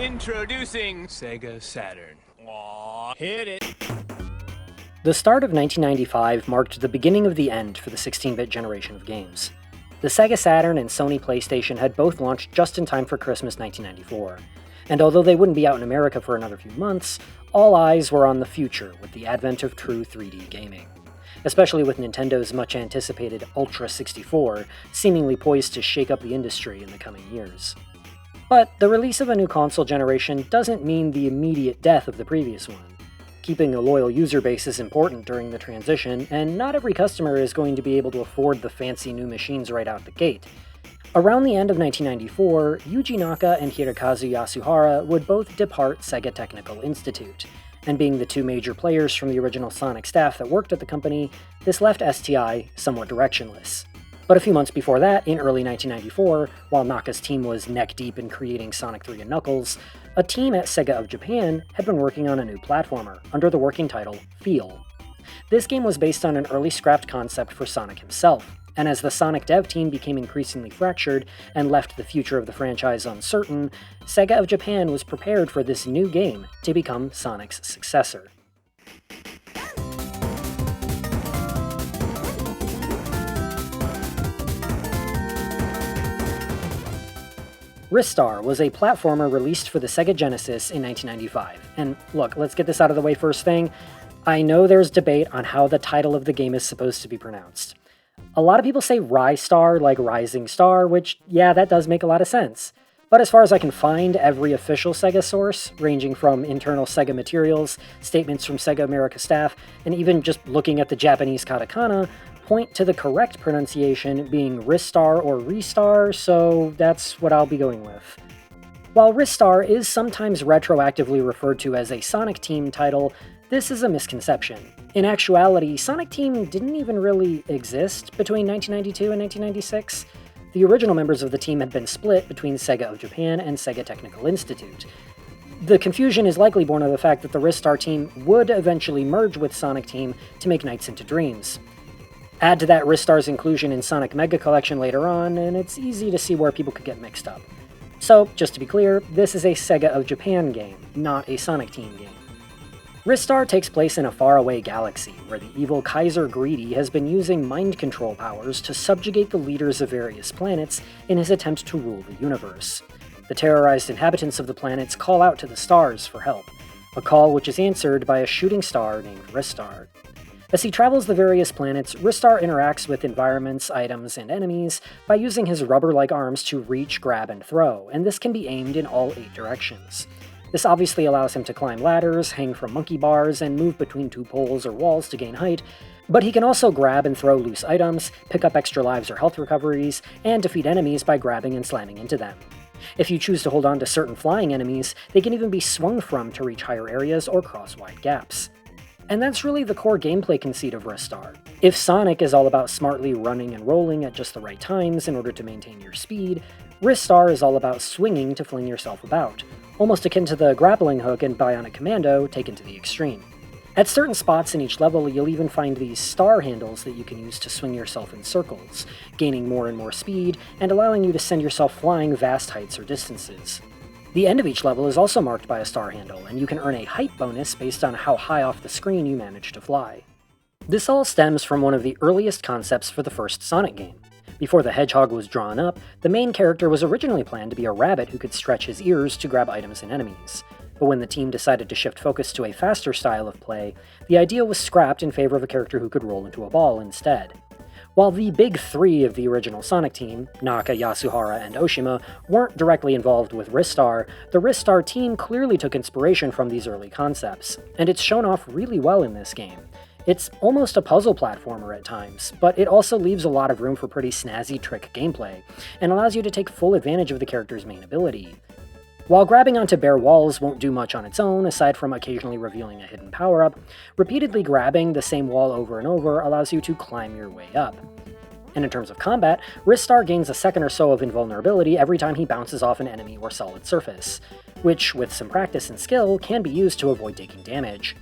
Introducing Sega Saturn. Aw, hit it. The start of 1995 marked the beginning of the end for the 16-bit generation of games. The Sega Saturn and Sony PlayStation had both launched just in time for Christmas 1994, and although they wouldn't be out in America for another few months, all eyes were on the future with the advent of true 3D gaming. Especially with Nintendo's much-anticipated Ultra 64 seemingly poised to shake up the industry in the coming years. But the release of a new console generation doesn't mean the immediate death of the previous one. Keeping a loyal user base is important during the transition, and not every customer is going to be able to afford the fancy new machines right out the gate. Around the end of 1994, Yuji Naka and Hirokazu Yasuhara would both depart Sega Technical Institute, and being the two major players from the original Sonic staff that worked at the company, this left STI somewhat directionless. But a few months before that, in early 1994, while Naka's team was neck-deep in creating Sonic 3 and Knuckles, a team at Sega of Japan had been working on a new platformer, under the working title Feel. This game was based on an early scrapped concept for Sonic himself, and as the Sonic dev team became increasingly fractured and left the future of the franchise uncertain, Sega of Japan was prepared for this new game to become Sonic's successor. Ristar was a platformer released for the Sega Genesis in 1995. And look, let's get this out of the way first thing. I know there's debate on how the title of the game is supposed to be pronounced. A lot of people say Ristar like Rising Star, which, yeah, that does make a lot of sense. But as far as I can find, every official Sega source, ranging from internal Sega materials, statements from Sega America staff, and even just looking at the Japanese katakana, point to the correct pronunciation being Ristar or Ristar, so that's what I'll be going with. While Ristar is sometimes retroactively referred to as a Sonic Team title, this is a misconception. In actuality, Sonic Team didn't even really exist between 1992 and 1996. The original members of the team had been split between Sega of Japan and Sega Technical Institute. The confusion is likely born of the fact that the Ristar team would eventually merge with Sonic Team to make Nights into Dreams. Add to that Ristar's inclusion in Sonic Mega Collection later on, and it's easy to see where people could get mixed up. So, just to be clear, this is a Sega of Japan game, not a Sonic Team game. Ristar takes place in a faraway galaxy, where the evil Kaiser Greedy has been using mind control powers to subjugate the leaders of various planets in his attempt to rule the universe. The terrorized inhabitants of the planets call out to the stars for help, a call which is answered by a shooting star named Ristar. As he travels the various planets, Ristar interacts with environments, items, and enemies by using his rubber-like arms to reach, grab, and throw, and this can be aimed in all 8 directions. This obviously allows him to climb ladders, hang from monkey bars, and move between 2 poles or walls to gain height, but he can also grab and throw loose items, pick up extra lives or health recoveries, and defeat enemies by grabbing and slamming into them. If you choose to hold on to certain flying enemies, they can even be swung from to reach higher areas or cross wide gaps. And that's really the core gameplay conceit of Ristar. If Sonic is all about smartly running and rolling at just the right times in order to maintain your speed, Ristar is all about swinging to fling yourself about, almost akin to the grappling hook in Bionic Commando taken to the extreme. At certain spots in each level, you'll even find these star handles that you can use to swing yourself in circles, gaining more and more speed, and allowing you to send yourself flying vast heights or distances. The end of each level is also marked by a star handle, and you can earn a height bonus based on how high off the screen you manage to fly. This all stems from one of the earliest concepts for the first Sonic game. Before the Hedgehog was drawn up, the main character was originally planned to be a rabbit who could stretch his ears to grab items and enemies. But when the team decided to shift focus to a faster style of play, the idea was scrapped in favor of a character who could roll into a ball instead. While the big 3 of the original Sonic team, Naka, Yasuhara, and Oshima, weren't directly involved with Ristar, the Ristar team clearly took inspiration from these early concepts, and it's shown off really well in this game. It's almost a puzzle platformer at times, but it also leaves a lot of room for pretty snazzy trick gameplay, and allows you to take full advantage of the character's main ability. While grabbing onto bare walls won't do much on its own, aside from occasionally revealing a hidden power-up, repeatedly grabbing the same wall over and over allows you to climb your way up. And in terms of combat, Ristar gains a second or so of invulnerability every time he bounces off an enemy or solid surface, which, with some practice and skill, can be used to avoid taking damage.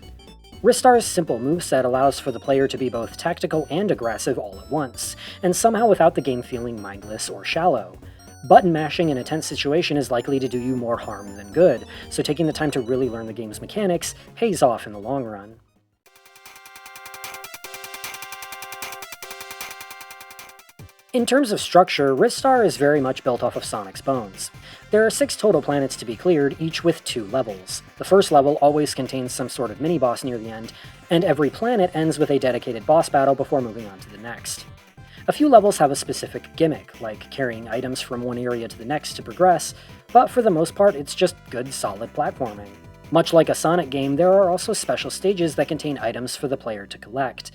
Ristar's simple moveset allows for the player to be both tactical and aggressive all at once, and somehow without the game feeling mindless or shallow. Button mashing in a tense situation is likely to do you more harm than good, so taking the time to really learn the game's mechanics pays off in the long run. In terms of structure, Ristar is very much built off of Sonic's bones. There are 6 total planets to be cleared, each with 2 levels. The first level always contains some sort of mini-boss near the end, and every planet ends with a dedicated boss battle before moving on to the next. A few levels have a specific gimmick, like carrying items from one area to the next to progress, but for the most part it's just good, solid platforming. Much like a Sonic game, there are also special stages that contain items for the player to collect.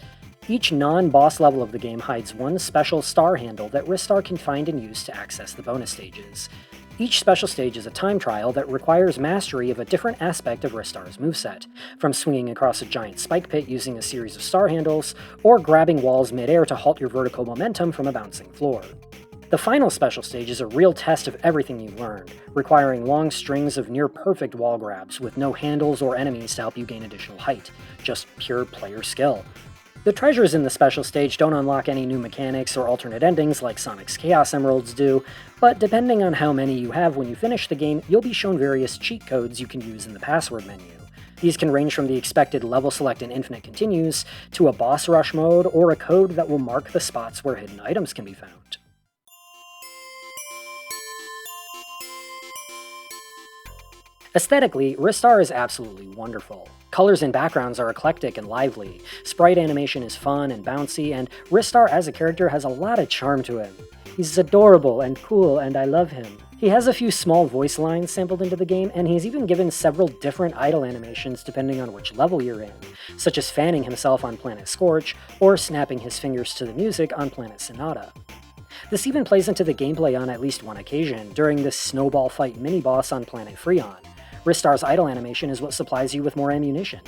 Each non-boss level of the game hides one special star handle that Ristar can find and use to access the bonus stages. Each special stage is a time trial that requires mastery of a different aspect of Ristar's moveset, from swinging across a giant spike pit using a series of star handles, or grabbing walls mid-air to halt your vertical momentum from a bouncing floor. The final special stage is a real test of everything you've learned, requiring long strings of near-perfect wall grabs with no handles or enemies to help you gain additional height, just pure player skill. The treasures in the special stage don't unlock any new mechanics or alternate endings like Sonic's Chaos Emeralds do, but depending on how many you have when you finish the game, you'll be shown various cheat codes you can use in the password menu. These can range from the expected level select and infinite continues, to a boss rush mode, or a code that will mark the spots where hidden items can be found. Aesthetically, Ristar is absolutely wonderful. Colors and backgrounds are eclectic and lively, sprite animation is fun and bouncy, and Ristar as a character has a lot of charm to him. He's adorable and cool, and I love him. He has a few small voice lines sampled into the game, and he's even given several different idle animations depending on which level you're in, such as fanning himself on Planet Scorch, or snapping his fingers to the music on Planet Sonata. This even plays into the gameplay on at least one occasion, during the snowball fight mini-boss on Planet Freon. Ristar's idle animation is what supplies you with more ammunition.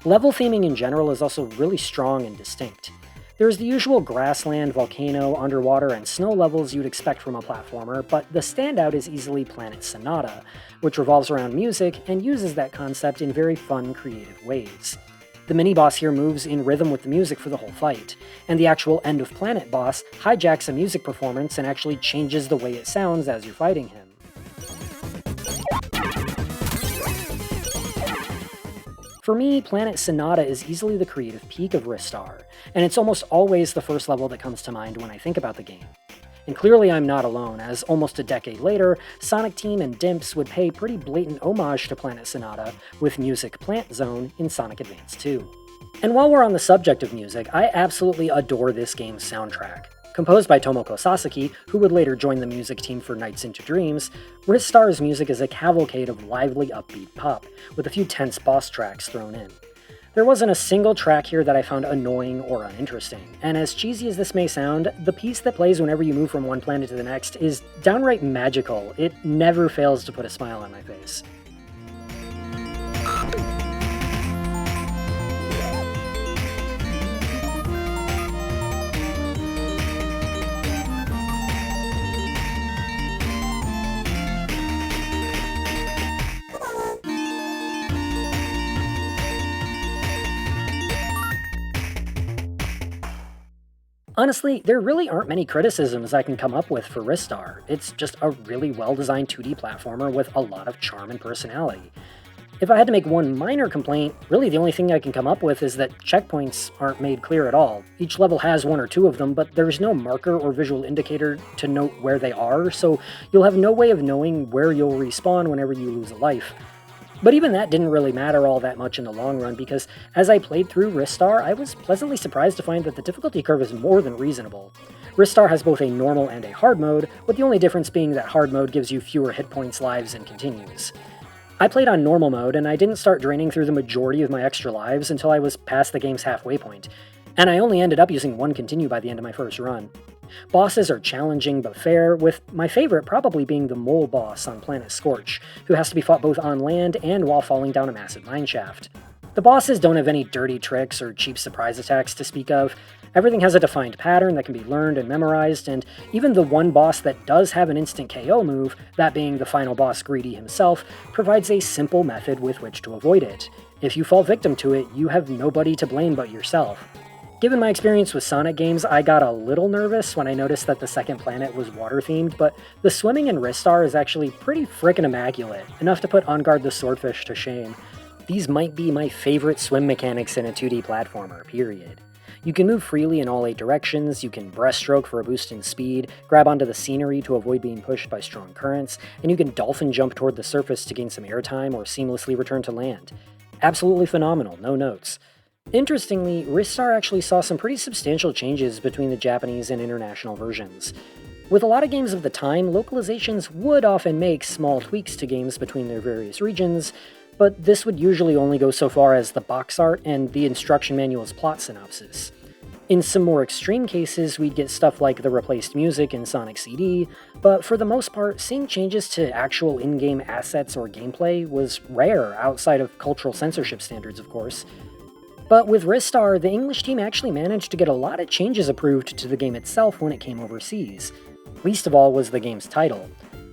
Level theming in general is also really strong and distinct. There's the usual grassland, volcano, underwater, and snow levels you'd expect from a platformer, but the standout is easily Planet Sonata, which revolves around music and uses that concept in very fun, creative ways. The mini-boss here moves in rhythm with the music for the whole fight, and the actual end-of-planet boss hijacks a music performance and actually changes the way it sounds as you're fighting him. For me, Planet Sonata is easily the creative peak of Ristar, and it's almost always the first level that comes to mind when I think about the game. And clearly I'm not alone, as almost a decade later, Sonic Team and Dimps would pay pretty blatant homage to Planet Sonata with music Plant Zone in Sonic Advance 2. And while we're on the subject of music, I absolutely adore this game's soundtrack. Composed by Tomoko Sasaki, who would later join the music team for Nights into Dreams, Ristar's music is a cavalcade of lively upbeat pop, with a few tense boss tracks thrown in. There wasn't a single track here that I found annoying or uninteresting, and as cheesy as this may sound, the piece that plays whenever you move from one planet to the next is downright magical. It never fails to put a smile on my face. Honestly, there really aren't many criticisms I can come up with for Ristar. It's just a really well-designed 2D platformer with a lot of charm and personality. If I had to make one minor complaint, really the only thing I can come up with is that checkpoints aren't made clear at all. Each level has one or two of them, but there's no marker or visual indicator to note where they are, so you'll have no way of knowing where you'll respawn whenever you lose a life. But even that didn't really matter all that much in the long run, because as I played through Ristar, I was pleasantly surprised to find that the difficulty curve is more than reasonable. Ristar has both a normal and a hard mode, with the only difference being that hard mode gives you fewer hit points, lives, and continues. I played on normal mode, and I didn't start draining through the majority of my extra lives until I was past the game's halfway point, and I only ended up using one continue by the end of my first run. Bosses are challenging but fair, with my favorite probably being the mole boss on Planet Scorch, who has to be fought both on land and while falling down a massive mineshaft. The bosses don't have any dirty tricks or cheap surprise attacks to speak of. Everything has a defined pattern that can be learned and memorized, and even the one boss that does have an instant KO move, that being the final boss Greedy himself, provides a simple method with which to avoid it. If you fall victim to it, you have nobody to blame but yourself. Given my experience with Sonic games, I got a little nervous when I noticed that the second planet was water-themed, but the swimming in Ristar is actually pretty frickin' immaculate, enough to put On Guard the Swordfish to shame. These might be my favorite swim mechanics in a 2D platformer, period. You can move freely in all 8 directions, you can breaststroke for a boost in speed, grab onto the scenery to avoid being pushed by strong currents, and you can dolphin jump toward the surface to gain some airtime or seamlessly return to land. Absolutely phenomenal, no notes. Interestingly, Ristar actually saw some pretty substantial changes between the Japanese and international versions. With a lot of games of the time, localizations would often make small tweaks to games between their various regions, but this would usually only go so far as the box art and the instruction manual's plot synopsis. In some more extreme cases, we'd get stuff like the replaced music in Sonic CD, but for the most part, seeing changes to actual in-game assets or gameplay was rare outside of cultural censorship standards, of course. But with Ristar, the English team actually managed to get a lot of changes approved to the game itself when it came overseas. Least of all was the game's title.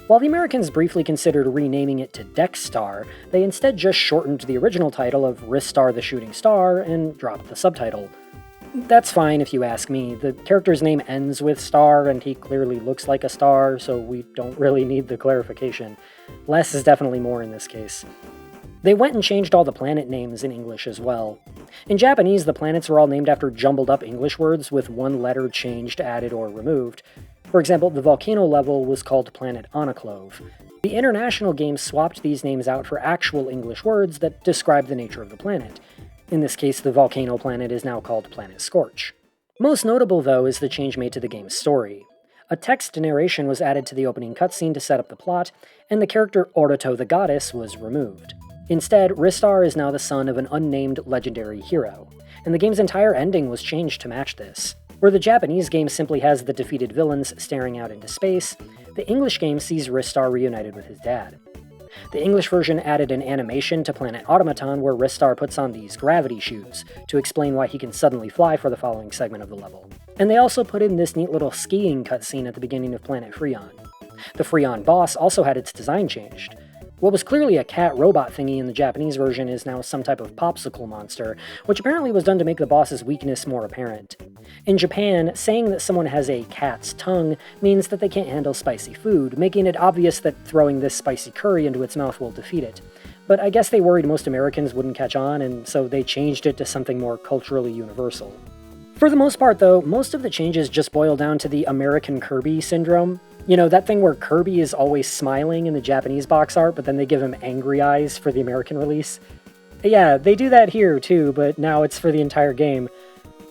While the Americans briefly considered renaming it to Dexstar, they instead just shortened the original title of Ristar the Shooting Star and dropped the subtitle. That's fine if you ask me. The character's name ends with star, and he clearly looks like a star, so we don't really need the clarification. Less is definitely more in this case. They went and changed all the planet names in English as well. In Japanese, the planets were all named after jumbled up English words with one letter changed, added, or removed. For example, the volcano level was called Planet Onaclove. The international game swapped these names out for actual English words that describe the nature of the planet. In this case, the volcano planet is now called Planet Scorch. Most notable, though, is the change made to the game's story. A text narration was added to the opening cutscene to set up the plot, and the character Oroto the Goddess was removed. Instead, Ristar is now the son of an unnamed legendary hero, and the game's entire ending was changed to match this. Where the Japanese game simply has the defeated villains staring out into space, the English game sees Ristar reunited with his dad. The English version added an animation to Planet Automaton where Ristar puts on these gravity shoes to explain why he can suddenly fly for the following segment of the level. And they also put in this neat little skiing cutscene at the beginning of Planet Freon. The Freon boss also had its design changed. What was clearly a cat robot thingy in the Japanese version is now some type of popsicle monster, which apparently was done to make the boss's weakness more apparent. In Japan, saying that someone has a cat's tongue means that they can't handle spicy food, making it obvious that throwing this spicy curry into its mouth will defeat it. But I guess they worried most Americans wouldn't catch on, and so they changed it to something more culturally universal. For the most part, though, most of the changes just boil down to the American Kirby syndrome. You know, that thing where Kirby is always smiling in the Japanese box art, but then they give him angry eyes for the American release. Yeah, they do that here too, but now it's for the entire game.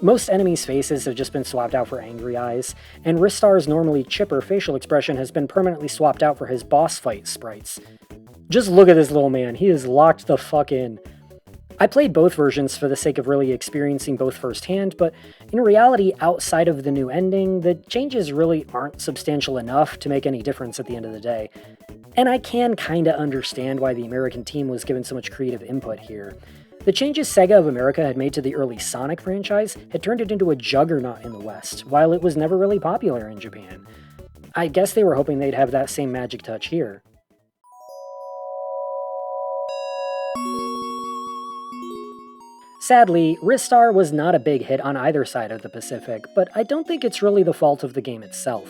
Most enemies' faces have just been swapped out for angry eyes, and Ristar's normally chipper facial expression has been permanently swapped out for his boss fight sprites. Just look at this little man, he is locked the fuck in. I played both versions for the sake of really experiencing both firsthand, but in reality, outside of the new ending, the changes really aren't substantial enough to make any difference at the end of the day. And I can kinda understand why the American team was given so much creative input here. The changes SEGA of America had made to the early Sonic franchise had turned it into a juggernaut in the West, while it was never really popular in Japan. I guess they were hoping they'd have that same magic touch here. Sadly, Ristar was not a big hit on either side of the Pacific, but I don't think it's really the fault of the game itself.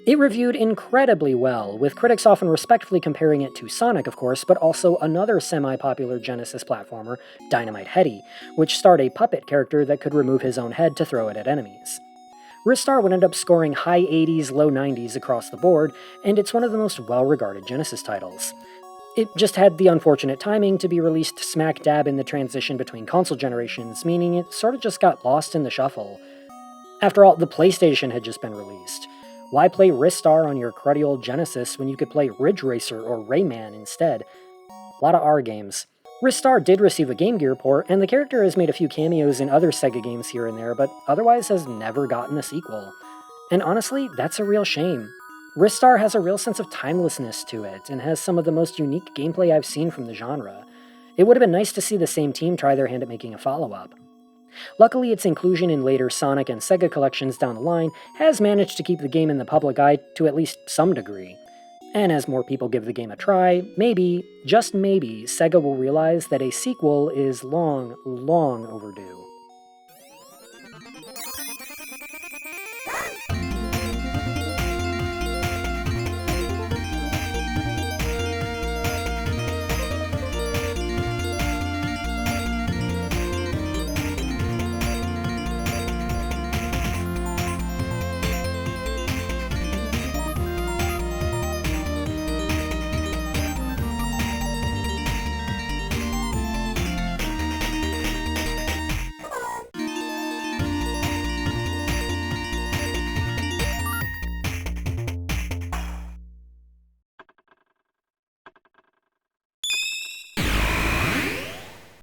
It reviewed incredibly well, with critics often respectfully comparing it to Sonic, of course, but also another semi-popular Genesis platformer, Dynamite Headdy, which starred a puppet character that could remove his own head to throw it at enemies. Ristar would end up scoring high 80s, low 90s across the board, and it's one of the most well-regarded Genesis titles. It just had the unfortunate timing to be released smack dab in the transition between console generations, meaning it sort of just got lost in the shuffle. After all, the PlayStation had just been released. Why play Ristar on your cruddy old Genesis when you could play Ridge Racer or Rayman instead? A lot of R games. Ristar did receive a Game Gear port, and the character has made a few cameos in other SEGA games here and there, but otherwise has never gotten a sequel. And honestly, that's a real shame. Ristar has a real sense of timelessness to it, and has some of the most unique gameplay I've seen from the genre. It would have been nice to see the same team try their hand at making a follow-up. Luckily, its inclusion in later Sonic and SEGA collections down the line has managed to keep the game in the public eye to at least some degree. And as more people give the game a try, maybe, just maybe, SEGA will realize that a sequel is long, long overdue.